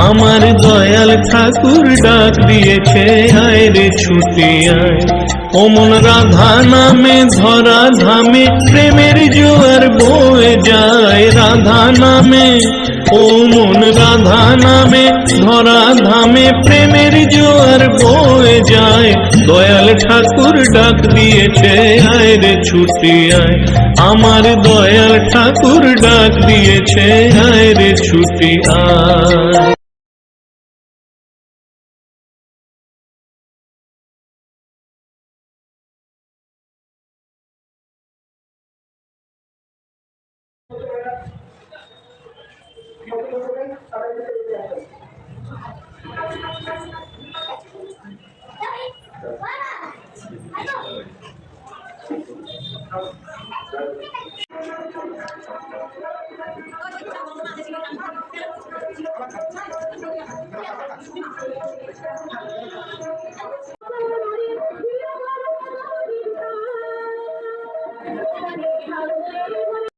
আমার দয়াল ঠাকুর ডাক দিয়েছে, আয় রে ছুটে আয়। অমন রাধা নামে ধরা ধামে প্রেমের জোয়ার বয়ে যায়। রাধা নামে, অমন রাধা নামে ধরা ধামে প্রেমের জোয়ার বয়ে যায়। দয়াল ঠাকুর ডাক দিয়েছে, আয় রে ছুটে আয়। আমার দয়াল ঠাকুর ডাক দিয়েছে, আয় রে ছুটে আয়।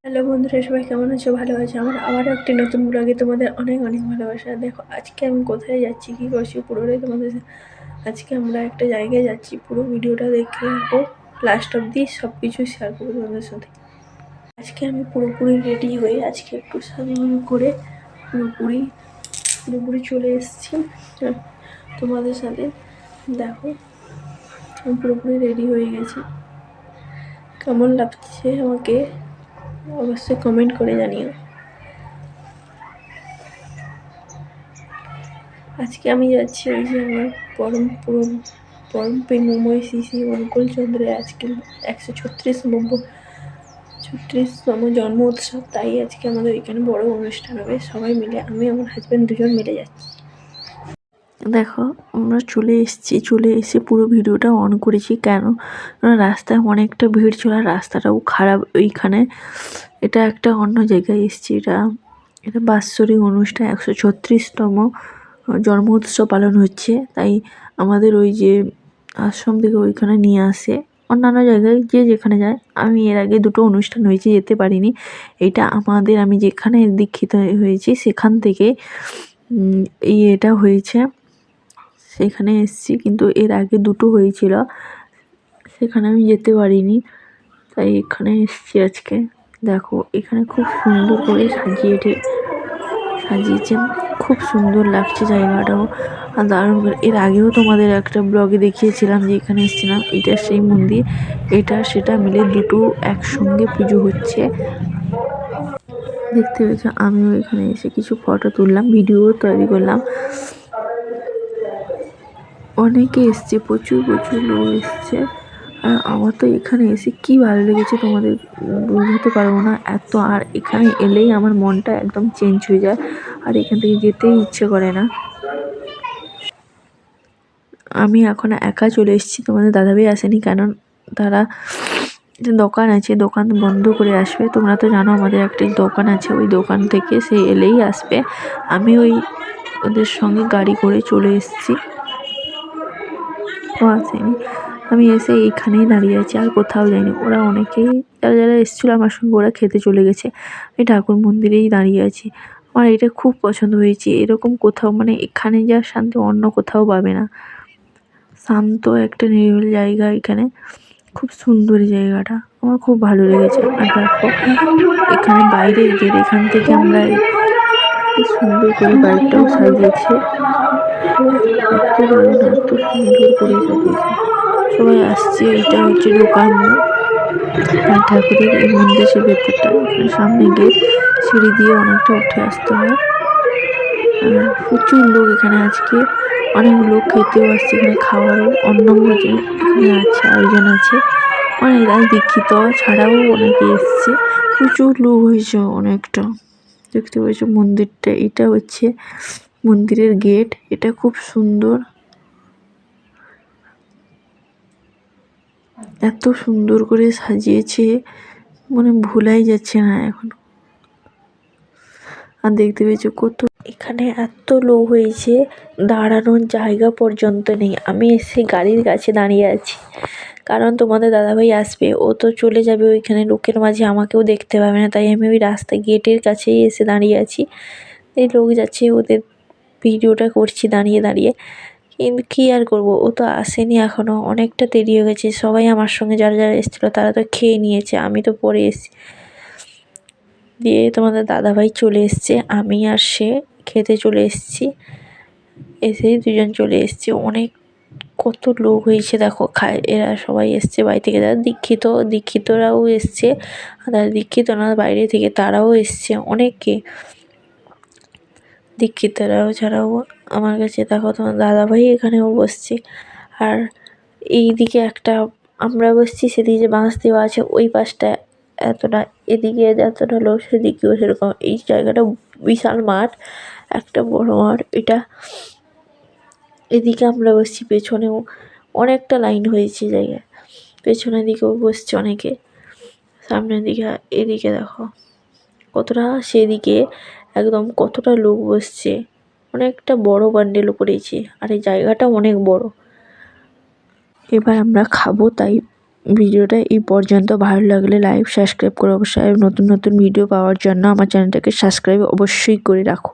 হ্যালো বন্ধুরা, সবাই কেমন আছো? ভালো আছো? আমার আবারও একটি নতুন ব্লগে তোমাদের অনেক অনেক ভালোবাসা। দেখো আজকে আমি কোথায় যাচ্ছি, কী করছি, পুরোটাই তোমাদের আজকে আমরা একটা জায়গায় যাচ্ছি। পুরো ভিডিওটা দেখে রাখো, লাস্ট অবধি সব কিছু শেয়ার করবো তোমাদের সাথে। আজকে আমি পুরোপুরি রেডি হয়ে আজকে একটু সাজুগুজু করে পুরোপুরি চলে এসেছি তোমাদের সাথে। দেখো আমি পুরোপুরি রেডি হয়ে গেছি। কেমন লাগছে আমাকে অবশ্যই কমেন্ট করে জানিও। আজকে আমি যাচ্ছি ওই যে আমার পরম প্রেমময় শ্রী অনুকূলচন্দ্রের আজকে 136তম জন্ম উৎসব। তাই আজকে আমাদের এখানে বড় অনুষ্ঠান হবে, সবাই মিলে, আমি আমার হাজব্যান্ড দুজন মিলে যাচ্ছি। দেখো আমরা চলে এসে পুরো ভিডিওটা অন করেছি। কেন রাস্তায় অনেকটা ভিড় ছিল, রাস্তাটাও খারাপ ওইখানে। এটা একটা অন্য জায়গায় এসেছি। এটা বাৎসরিক অনুষ্ঠান, 136তম জন্ম উৎসব পালন হচ্ছে। তাই আমাদের ওই যে আশ্রম থেকে ওইখানে নিয়ে আসে। অন্যান্য জায়গায় যে যেখানে যায়, আমি এর আগে দুটো অনুষ্ঠান হয়েছে, যেতে পারিনি। এটা আমি যেখানে দীক্ষিত হয়েছি সেখান থেকে এটা হয়েছে, সেখানে এসেছি। কিন্তু এর আগে দুটো হয়েছিল, সেখানে আমি যেতে পারিনি, তাই এখানে এসেছি আজকে। দেখো এখানে খুব সুন্দর করে সাজিয়েছে, খুব সুন্দর লাগছে জায়গাটাও, আর দারুণ করে। এর আগেও তোমাদের একটা ব্লগে দেখিয়েছিলাম যে এখানে এসেছিলাম। এটা সেই মন্দির, এটা সেটা মিলে দুটো একসঙ্গে পুজো হচ্ছে, দেখতে পেয়েছ। আমিও এখানে এসে কিছু ফটো তুললাম, ভিডিও তৈরি করলাম। অনেকে এসছে, প্রচুর লোক এসছে। আর আমার তো এখানে এসে কি ভালো লেগেছে তোমাদের বোঝাতে পারবো না এত। আর এখানে এলেই আমার মনটা একদম চেঞ্জ হয়ে যায়, আর এখান থেকে যেতেই ইচ্ছে করে না। আমি এখন একা চলে এসেছি, তোমাদের দাদাভাই আসেনি, কারণ তারা দোকান আছে, দোকান বন্ধ করে আসবে। তোমরা তো জানো আমাদের একটা দোকান আছে, ওই দোকান থেকে সে এলেই আসবে। আমি ওদের সঙ্গে গাড়ি করে চলে এসেছি, ও আসেনি। আমি এসে এইখানেই দাঁড়িয়ে আছি, আর কোথাও যাইনি। ওরা অনেকেই যারা এসেছিলো আমার সঙ্গে, ওরা খেতে চলে গেছে। আমি ঠাকুর মন্দিরেই দাঁড়িয়ে আছি। আমার এটা খুব পছন্দ হয়েছে, এরকম কোথাও, মানে এখানে যা শান্তি অন্য কোথাও পাবে না। শান্ত একটা নিরিবিল জায়গা, এখানে খুব সুন্দর জায়গাটা, আমার খুব ভালো লেগেছে। আর দেখো এখানে বাইরের গেট, এখান থেকে আমরা কি সুন্দর করে বাইকটাও সাজিয়েছে, এত দারুণ, এত সুন্দর করে সাজিয়েছে। সবাই আসছে, এটা হচ্ছে ঢোকার মুখ আর ঠাকুরের এই মন্দিরের ভেতরটা। এখানে সামনে গেট, সিঁড়ি দিয়ে অনেকটা উঠে আসতে হয়। প্রচুর লোক এখানে আজকে, অনেক লোক খেতেও আসছে, এখানে খাওয়ারও অন্নভোজন এখানে আছে, আয়োজন আছে। অনেক দীক্ষিত ছাড়াও অনেকে এসছে, প্রচুর লোক হয়েছে অনেকটা। দেখতে পাচ্ছ মন্দিরটা, এটা হচ্ছে মন্দিরের গেট। এটা খুব সুন্দর, এত সুন্দর করে সাজিয়েছে, মানে ভোলাই যাচ্ছে না এখন। আর দেখতে পেয়েছো কত, এখানে এত লোক হয়েছে, দাঁড়ানোর জায়গা পর্যন্ত নেই। আমি এসে গাড়ির কাছে দাঁড়িয়ে আছি, কারণ তোমাদের দাদাভাই আসবে, ও তো চলে যাবে ওইখানে লোকের মাঝে, আমাকেও দেখতে পাবে না। তাই আমি ওই রাস্তা গেটের কাছেই এসে দাঁড়িয়ে আছি। এই লোক যাচ্ছে, ওদের ভিডিওটা করছি দাঁড়িয়ে দাঁড়িয়ে। কিন্তু কী আর করব, ও তো আসেনি এখনও, অনেকটা দেরি হয়ে গেছে। সবাই আমার সঙ্গে যারা যারা এসেছিলো তারা তো খেয়ে নিয়েছে, আমি তো পরে এসেছি। দিয়ে তোমাদের দাদাভাই চলে এসছে, আমি আর সে খেতে চলে এসেছি। এসেই দুজন চলে এসেছি। অনেক কত লোক হয়েছে দেখো, খায় এরা সবাই এসছে বাড়ি থেকে, যারা দীক্ষিতরাও এসছে, আর যারা দীক্ষিত না বাইরে থেকে তারাও এসছে অনেকে। দীক্ষিতরাও ছাড়াও আমার কাছে দেখো তোমার দাদাভাই এখানেও বসছে। আর এই দিকে একটা আমরা বসছি, সেদিকে যে বাঁশ দেওয়া আছে ওই পাশটা এতটা, এদিকে যতটা লোক সেদিকেও সেরকম। এই জায়গাটা বিশাল মাঠ, একটা বড় মাঠ এটা। এদিকে আমরা বসছি, পেছনেও অনেকটা লাইন হয়েছে জায়গায়, পেছনের দিকেও বসছে অনেকে, সামনের দিকে। এদিকে দেখো কতটা, সেদিকে একদম কতটা লোক বসছে, অনেকটা বড় প্যান্ডেলও করেছে, আর এই জায়গাটা অনেক বড়। এবার আমরা খাবো, তাই ভিডিওটা এই পর্যন্ত। ভালো লাগলে লাইক সাবস্ক্রাইব করে অবশ্যই নতুন নতুন ভিডিও পাওয়ার জন্য আমার চ্যানেলটাকে সাবস্ক্রাইব অবশ্যই করে রাখো।